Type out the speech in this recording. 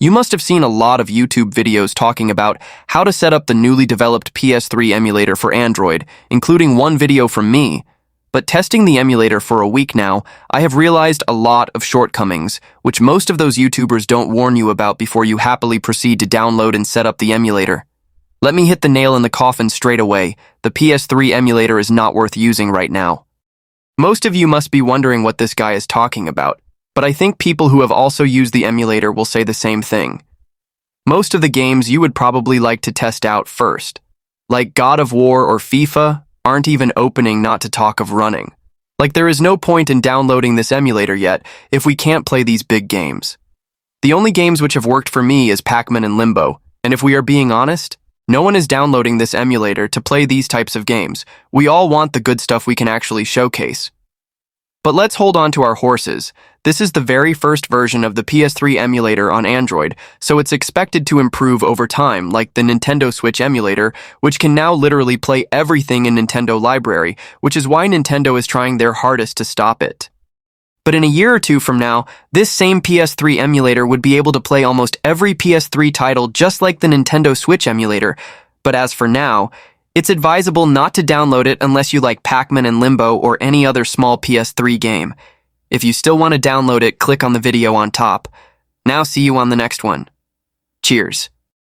You must have seen a lot of YouTube videos talking about how to set up the newly developed PS3 emulator for Android, including one video from me. But testing the emulator for a week now, I have realized a lot of shortcomings, which most of those YouTubers don't warn you about before you happily proceed to download and set up the emulator. Let me hit the nail in the coffin straight away. The PS3 emulator is not worth using right now. Most of you must be wondering what this guy is talking about, but I think people who have also used the emulator will say the same thing. Most of the games you would probably like to test out first, like God of War or FIFA, aren't even opening, not to talk of running. Like, there is no point in downloading this emulator yet if we can't play these big games. The only games which have worked for me is Pac-Man and Limbo, and if we are being honest, no one is downloading this emulator to play these types of games. We all want the good stuff we can actually showcase. But let's hold on to our horses. This is the very first version of the PS3 emulator on Android, so it's expected to improve over time, like the Nintendo Switch emulator, which can now literally play everything in Nintendo Library, which is why Nintendo is trying their hardest to stop it. But in a year or two from now, this same PS3 emulator would be able to play almost every PS3 title just like the Nintendo Switch emulator. But as for now, it's advisable not to download it unless you like Pac-Man and Limbo or any other small PS3 game. If you still want to download it, click on the video on top. Now see you on the next one. Cheers.